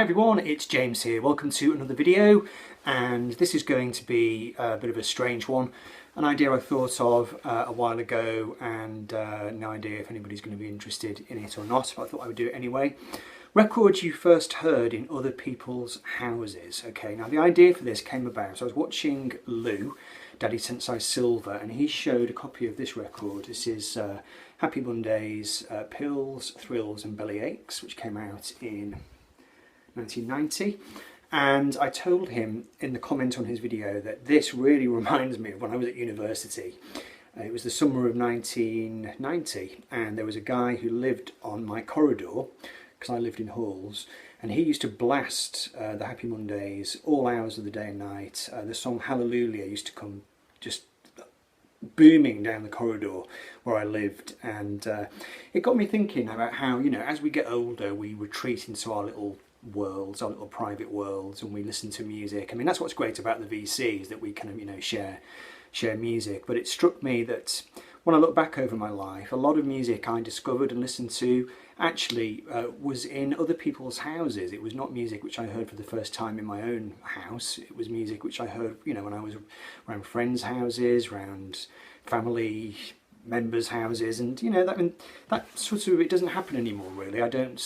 Hi everyone, it's James here. Welcome to another video, and this is going to be a bit of a strange one. An idea I thought of a while ago, and no idea if anybody's going to be interested in it or not, but I thought I would do it anyway. Records you first heard in other people's houses. Okay, now the idea for this came about. I was watching Lou, Daddy Sensei Silver, and he showed a copy of this record. This is Happy Mondays, Pills, Thrills and Belly Aches, which came out in 1990, and I told him in the comment on his video that this really reminds me of when I was at university. It was the summer of 1990, and there was a guy who lived on my corridor, because I lived in halls, and he used to blast the Happy Mondays all hours of the day and night. The song Hallelujah used to come just booming down the corridor where I lived, and it got me thinking about how, you know, as we get older we retreat into our little worlds, our little private worlds, and we listen to music. I mean, that's what's great about the VC, is that we kind of, you know, share music. But it struck me that when I look back over my life, a lot of music I discovered and listened to actually was in other people's houses. It was not music which I heard for the first time in my own house. It was music which I heard, you know, when I was around friends' houses, around family members' houses, and you know, that sort of, it doesn't happen anymore really. I don't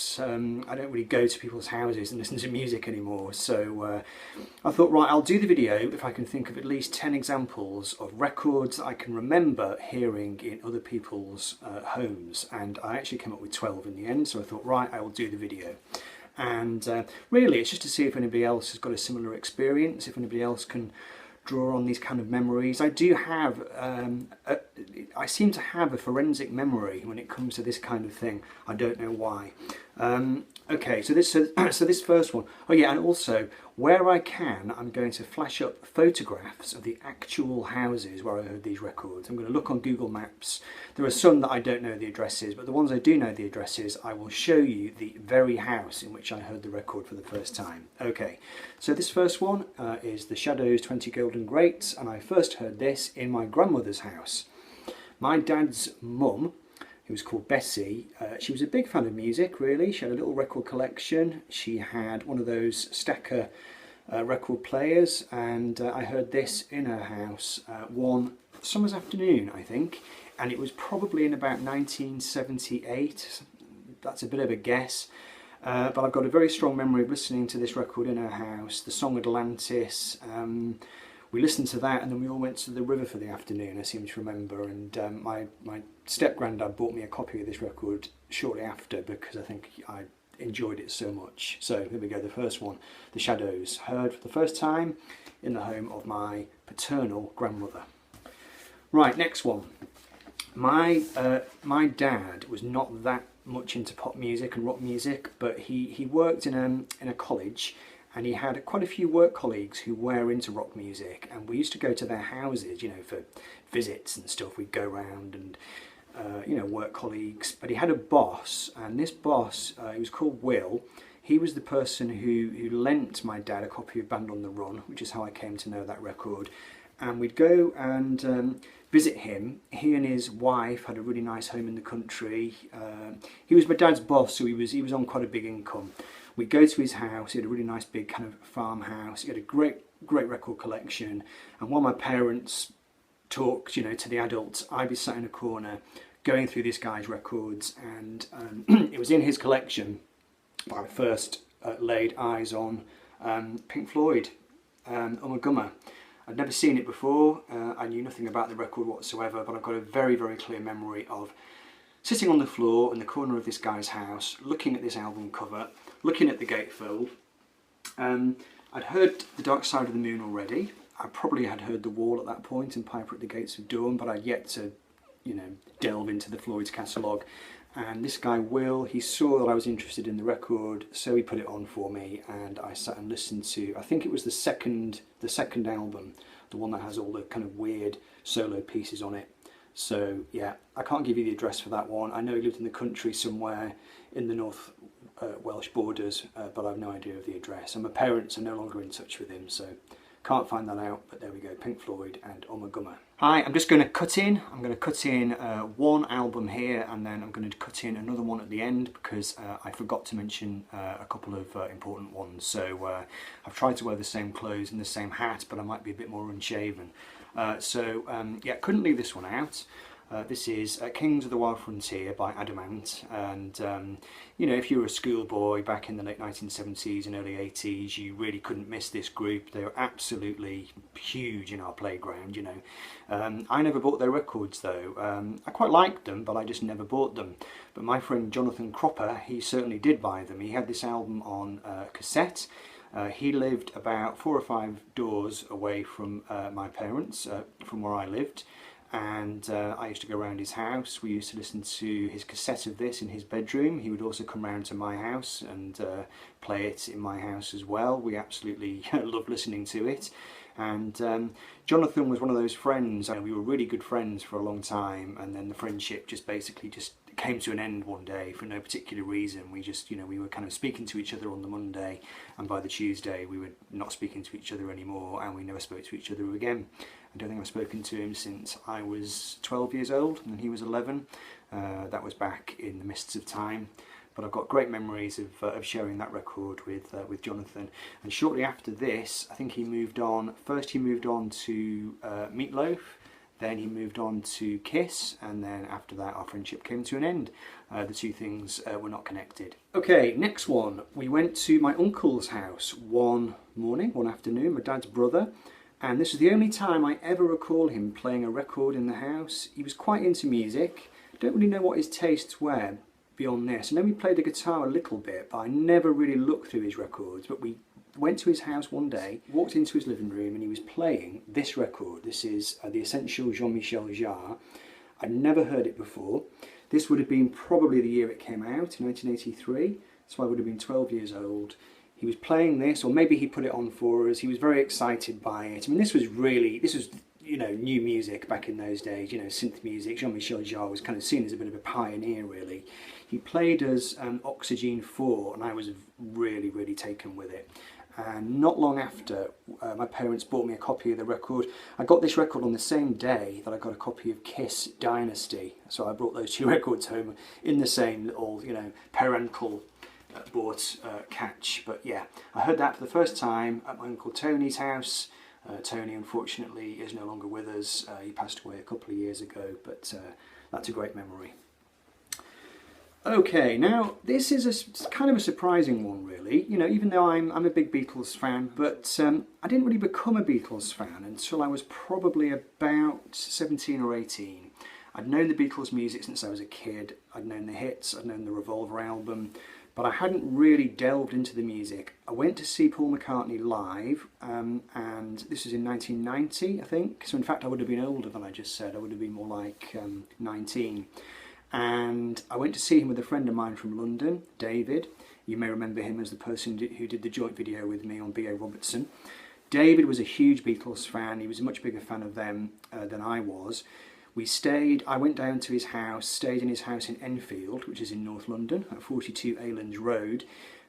really go to people's houses and listen to music anymore. So I thought, right, I'll do the video if I can think of at least 10 examples of records that I can remember hearing in other people's homes, and I actually came up with 12 in the end. So I thought, right, I will do the video. And really it's just to see if anybody else has got a similar experience, if anybody else can draw on these kind of memories. I do have, I seem to have a forensic memory when it comes to this kind of thing. I don't know why. Okay, so this first one. Oh yeah, and also where I can, I'm going to flash up photographs of the actual houses where I heard these records. I'm going to look on Google Maps. There are some that I don't know the addresses, but the ones I do know the addresses, I will show you the very house in which I heard the record for the first time. Okay, so this first one is The Shadows' 20 Golden Greats, and I first heard this in my grandmother's house. My dad's mum, who was called Bessie, she was a big fan of music, really. She had a little record collection. She had one of those stacker record players, and I heard this in her house one summer's afternoon, I think, and it was probably in about 1978. That's a bit of a guess, but I've got a very strong memory of listening to this record in her house. The song Atlantis. We listened to that, and then we all went to the river for the afternoon, I seem to remember, and my step-granddad bought me a copy of this record shortly after because I think I enjoyed it so much. So here we go, the first one, The Shadows, heard for the first time in the home of my paternal grandmother. Right, next one. My dad was not that much into pop music and rock music, but he worked in a college, and he had quite a few work colleagues who were into rock music, and we used to go to their houses, you know, for visits and stuff. We'd go around and, you know, work colleagues. But he had a boss, and this boss, he was called Will. He was the person who lent my dad a copy of Band on the Run, which is how I came to know that record. And we'd go and visit him. He and his wife had a really nice home in the country. He was my dad's boss, so he was on quite a big income. We'd go to his house. He had a really nice big kind of farmhouse. He had a great record collection. And while my parents talked, you know, to the adults, I'd be sat in a corner going through this guy's records, and it was in his collection that I first laid eyes on Pink Floyd, Ummagumma. I'd never seen it before. I knew nothing about the record whatsoever, but I've got a very, very clear memory of sitting on the floor in the corner of this guy's house, looking at this album cover, looking at the gatefold. I'd heard The Dark Side of the Moon already. I probably had heard The Wall at that point and Piper at the Gates of Dawn, but I'd yet to, you know, delve into the Floyd's catalogue. And this guy Will, he saw that I was interested in the record, so he put it on for me, and I sat and listened to, I think it was the second album, the one that has all the kind of weird solo pieces on it. So yeah, I can't give you the address for that one. I know he lived in the country somewhere in the North Welsh borders, but I've no idea of the address. And my parents are no longer in touch with him, so Can't find that out, but there we go, Pink Floyd and Ummagumma. Hi, I'm just going to cut in. I'm going to cut in one album here, and then I'm going to cut in another one at the end because I forgot to mention a couple of important ones. So I've tried to wear the same clothes and the same hat, but I might be a bit more unshaven. Yeah, couldn't leave this one out. This is Kings of the Wild Frontier by Adamant, and you know, if you were a schoolboy back in the late 1970s and early 80s, you really couldn't miss this group. They were absolutely huge in our playground, you know. I never bought their records though. I quite liked them, but I just never bought them. But my friend Jonathan Cropper, he certainly did buy them. He had this album on cassette. He lived about 4 or 5 doors away from my parents, from where I lived. And I used to go around his house. We used to listen to his cassette of this in his bedroom. He would also come round to my house and play it in my house as well. We absolutely loved listening to it. And Jonathan was one of those friends. We were really good friends for a long time, and then the friendship just basically came to an end one day for no particular reason. We just, you know, we were kind of speaking to each other on the Monday, and by the Tuesday we were not speaking to each other anymore, and we never spoke to each other again. I don't think I've spoken to him since I was 12 years old and he was 11. That was back in the mists of time. But I've got great memories of sharing that record with Jonathan. And shortly after this, I think he moved on. First he moved on to Meatloaf, then he moved on to Kiss, and then after that our friendship came to an end. The two things were not connected. Okay, next one. We went to my uncle's house one afternoon, my dad's brother. And this was the only time I ever recall him playing a record in the house. He was quite into music. Don't really know what his tastes were beyond this. I know he played the guitar a little bit, but I never really looked through his records. But we went to his house one day, walked into his living room, and he was playing this record. This is The Essential Jean-Michel Jarre. I'd never heard it before. This would have been probably the year it came out, 1983. So I would have been 12 years old. He was playing this, or maybe he put it on for us. He was very excited by it. I mean, this was, you know, new music back in those days, you know, synth music. Jean-Michel Jarre was kind of seen as a bit of a pioneer, really. He played us Oxygen 4, and I was really, really taken with it. And not long after, my parents bought me a copy of the record. I got this record on the same day that I got a copy of Kiss Dynasty. So I brought those two records home in the same little, you know, parental bought catch. But yeah, I heard that for the first time at my Uncle Tony's house. Tony unfortunately is no longer with us. He passed away a couple of years ago, but that's a great memory. Okay, now this is kind of a surprising one, really. You know, even though I'm a big Beatles fan, but I didn't really become a Beatles fan until I was probably about 17 or 18. I'd known the Beatles music since I was a kid. I'd known the hits, I'd known the Revolver album, but I hadn't really delved into the music. I went to see Paul McCartney live, and this was in 1990, I think. So in fact I would have been older than I just said. I would have been more like 19. And I went to see him with a friend of mine from London, David. You may remember him as the person who did the joint video with me on B.A. Robertson. David was a huge Beatles fan. He was a much bigger fan of them than I was. I went down to his house, stayed in his house in Enfield, which is in North London, at 42 Aylands Road.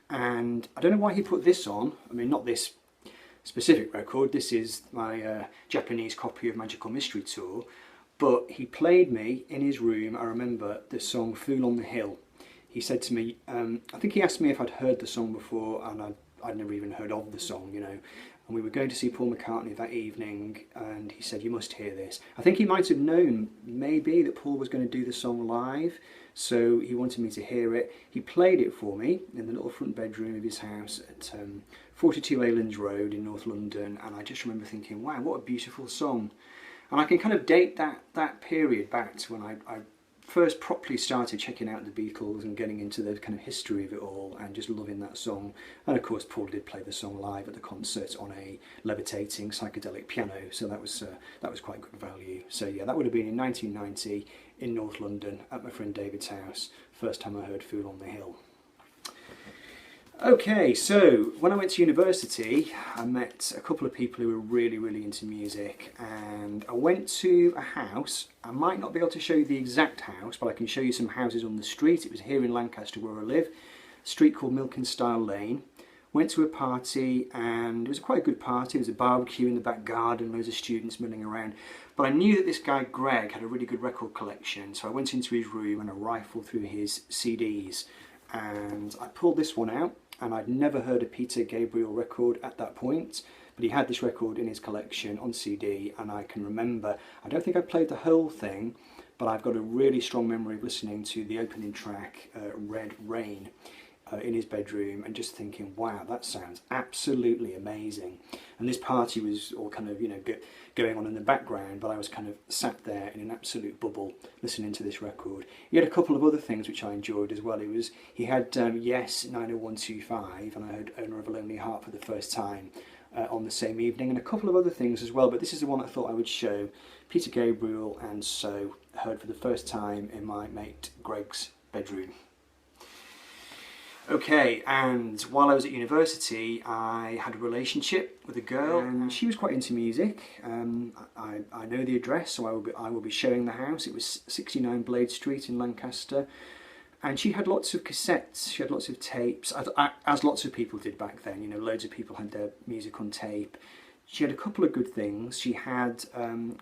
And I don't know why he put this on. I mean, not this specific record. This is my Japanese copy of Magical Mystery Tour. But he played me in his room, I remember, the song Fool on the Hill. He said to me, I think he asked me if I'd heard the song before, and I'd never even heard of the song, you know. And we were going to see Paul McCartney that evening, and he said, you must hear this. I think he might have known, maybe, that Paul was going to do the song live, so he wanted me to hear it. He played it for me in the little front bedroom of his house at 42 Aylands Road in North London, and I just remember thinking, wow, what a beautiful song. And I can kind of date that period back to when I first properly started checking out the Beatles and getting into the kind of history of it all and just loving that song. And of course Paul did play the song live at the concert on a levitating psychedelic piano, so that was quite good value. So yeah, that would have been in 1990 in North London at my friend David's house. First time I heard Fool on the Hill. Okay, so when I went to university, I met a couple of people who were really, really into music, and I went to a house. I might not be able to show you the exact house, but I can show you some houses on the street. It was here in Lancaster where I live, a street called Milkenstyle Lane. Went to a party, and it was quite a good party. There was a barbecue in the back garden, loads of students milling around. But I knew that this guy Greg had a really good record collection, so I went into his room and I rifled through his CDs, and I pulled this one out, and I'd never heard a Peter Gabriel record at that point, but he had this record in his collection on CD, and I can remember, I don't think I played the whole thing, but I've got a really strong memory of listening to the opening track, Red Rain, in his bedroom, and just thinking, wow, that sounds absolutely amazing. And this party was all kind of, you know, going on in the background, but I was kind of sat there in an absolute bubble listening to this record. He had a couple of other things which I enjoyed as well. He had Yes 90125, and I heard Owner of a Lonely Heart for the first time on the same evening, and a couple of other things as well, but this is the one I thought I would show. Peter Gabriel and So, heard for the first time in my mate Greg's bedroom. Okay, and while I was at university, I had a relationship with a girl, and she was quite into music. I know the address, so I will be showing the house. It was 69 Blade Street in Lancaster, and she had lots of cassettes. She had lots of tapes, as lots of people did back then. You know, loads of people had their music on tape. She had a couple of good things. She had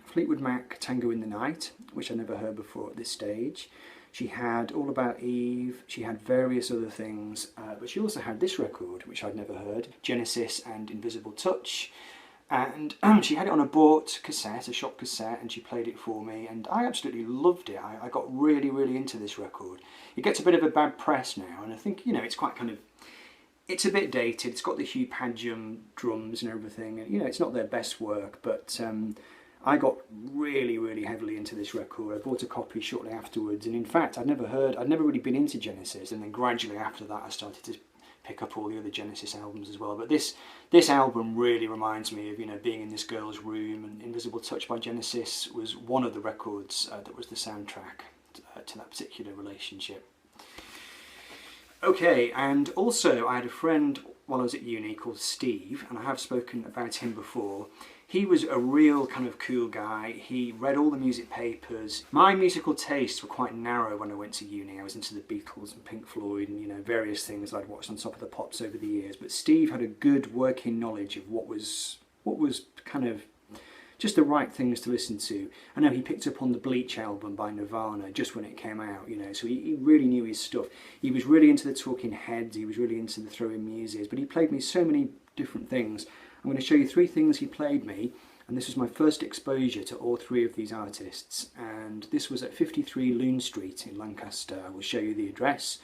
Fleetwood Mac Tango in the Night, which I never heard before at this stage. She had All About Eve, she had various other things, but she also had this record, which I'd never heard, Genesis and Invisible Touch. And she had it on a bought cassette, a shop cassette, and she played it for me, and I absolutely loved it. I got really, really into this record. It gets a bit of a bad press now, and I think, you know, it's quite kind of, it's a bit dated. It's got the Hugh Padgham drums and everything, and, you know, it's not their best work, but I got really, really heavily into this record. I bought a copy shortly afterwards, and in fact, I'd never really been into Genesis, and then gradually after that I started to pick up all the other Genesis albums as well. But this album really reminds me of, you know, being in this girl's room, and Invisible Touch by Genesis was one of the records that was the soundtrack to that particular relationship. Okay, and also I had a friend while I was at uni called Steve, and I have spoken about him before. He was a real kind of cool guy. He read all the music papers. My musical tastes were quite narrow when I went to uni. I was into the Beatles and Pink Floyd and, you know, various things I'd watched on Top of the Pops over the years. But Steve had a good working knowledge of what was kind of just the right things to listen to. I know he picked up on the Bleach album by Nirvana just when it came out, you know, so he really knew his stuff. He was really into the Talking Heads, he was really into the Throwing Muses, but he played me so many different things. I'm going to show you 3 things he played me, and this was my first exposure to all 3 of these artists, and this was at 53 Loon Street in Lancaster. I will show you the address.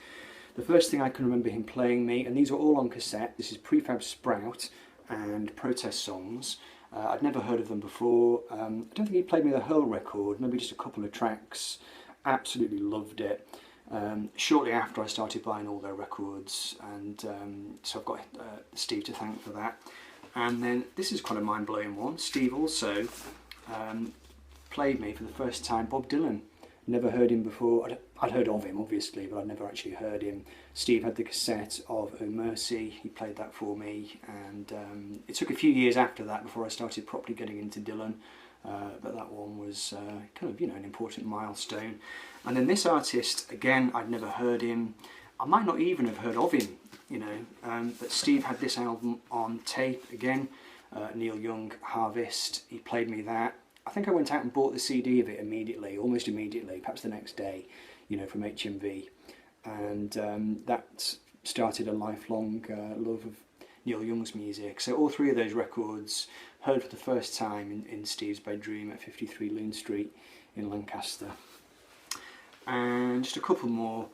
The first thing I can remember him playing me, and these are all on cassette, this is Prefab Sprout and Protest Songs. I'd never heard of them before. I don't think he played me the whole record, maybe just a couple of tracks. Absolutely loved it. Shortly after I started buying all their records, and so I've got Steve to thank for that. And then this is quite a mind-blowing one. Steve also played me for the first time Bob Dylan. Never heard him before. I'd heard of him obviously, but I'd never actually heard him. Steve had the cassette of Oh Mercy. He played that for me, and it took a few years after that before I started properly getting into Dylan. But that one was kind of, you know, an important milestone. And then this artist, again, I'd never heard him. I might not even have heard of him, you know, but Steve had this album on tape again, Neil Young, Harvest. He played me that. I think I went out and bought the CD of it immediately, almost immediately, perhaps the next day, you know, from HMV. And that started a lifelong love of Neil Young's music. So all 3 of those records heard for the first time in Steve's bedroom at 53 Loon Street in Lancaster. And just a couple more.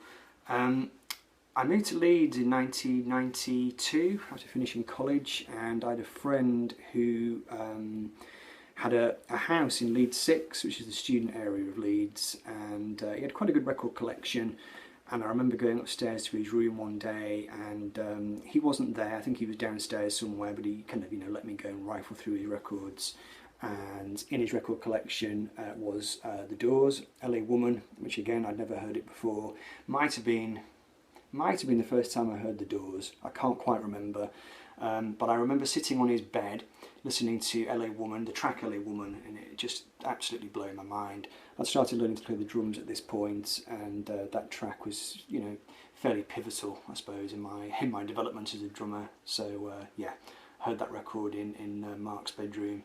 I moved to Leeds in 1992 after finishing college, and I had a friend who had a house in Leeds 6, which is the student area of Leeds, and he had quite a good record collection. And I remember going upstairs to his room one day, and he wasn't there. I think he was downstairs somewhere, but he kind of, you know, let me go and rifle through his records. And in his record collection was The Doors, LA Woman, which again I'd never heard it before. Might have been the first time I heard The Doors. I can't quite remember. But I remember sitting on his bed, listening to LA Woman, the track LA Woman, and it just absolutely blew my mind. I'd started learning to play the drums at this point, and that track was, you know, fairly pivotal, I suppose, in my development as a drummer. So yeah, heard that record in Mark's bedroom.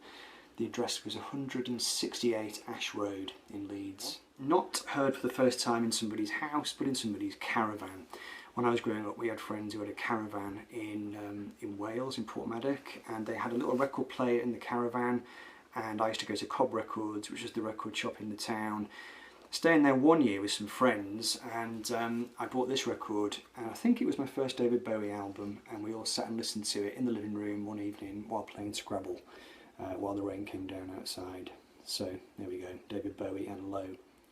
The address was 168 Ash Road in Leeds. Not heard for the first time in somebody's house, but in somebody's caravan. When I was growing up, we had friends who had a caravan in Wales, in Portmaddock, and they had a little record player in the caravan, and I used to go to Cobb Records, which was the record shop in the town, staying there one year with some friends, and I bought this record, and I think it was my first David Bowie album, and we all sat and listened to it in the living room one evening while playing Scrabble, while the rain came down outside. So there we go, David Bowie and Low.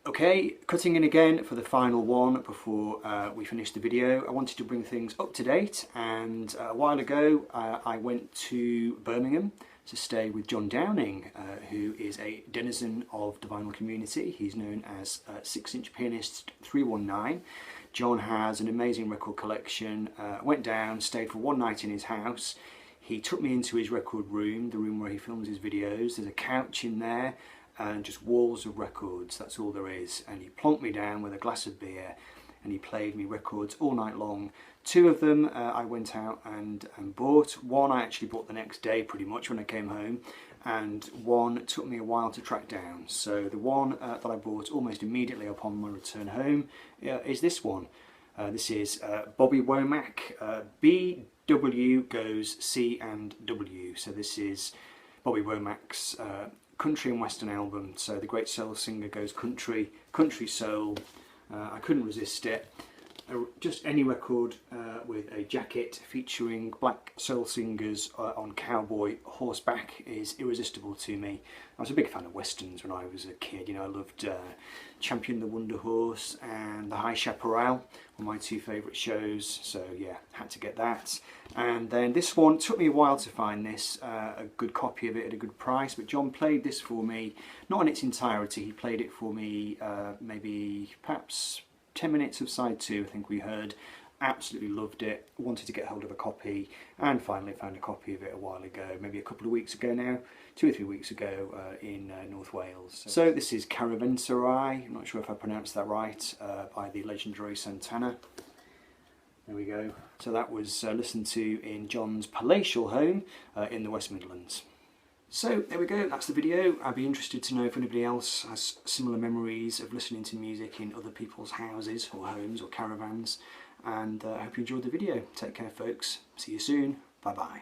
Okay, cutting in again for the final one before we finish the video. I wanted to bring things up to date, and a while ago I went to Birmingham to stay with John Downing, who is a denizen of the vinyl community. He's known as 6-inch Pianist 319. John has an amazing record collection. Went down, stayed for one night in his house. He took me into his record room, the room where he films his videos. There's a couch in there and just walls of records, that's all there is. And he plonked me down with a glass of beer and he played me records all night long. Two of them I went out and bought. One I actually bought the next day pretty much when I came home, and one took me a while to track down. So the one that I bought almost immediately upon my return home is this one. This is Bobby Womack, BW goes C and W. So this is Bobby Womack's country and western album. So the great soul singer goes country, country soul. I couldn't resist it. Just any record with a jacket featuring black soul singers on cowboy horseback is irresistible to me. I was a big fan of westerns when I was a kid. You know, I loved Champion the Wonder Horse and The High Chaparral were my two favourite shows. So yeah, had to get that. And then this one, took me a while to find this, a good copy of it at a good price, but John played this for me, not in its entirety. He played it for me maybe perhaps 10 minutes of side 2, I think we heard. Absolutely loved it, wanted to get hold of a copy, and finally found a copy of it a while ago, maybe a couple of weeks ago now, 2 or 3 weeks ago in North Wales. So this is Caravanserai, I'm not sure if I pronounced that right, by the legendary Santana. There we go. So that was listened to in John's palatial home in the West Midlands. So there we go, that's the video. I'd be interested to know if anybody else has similar memories of listening to music in other people's houses or homes or caravans. And I hope you enjoyed the video. Take care folks, see you soon, bye bye.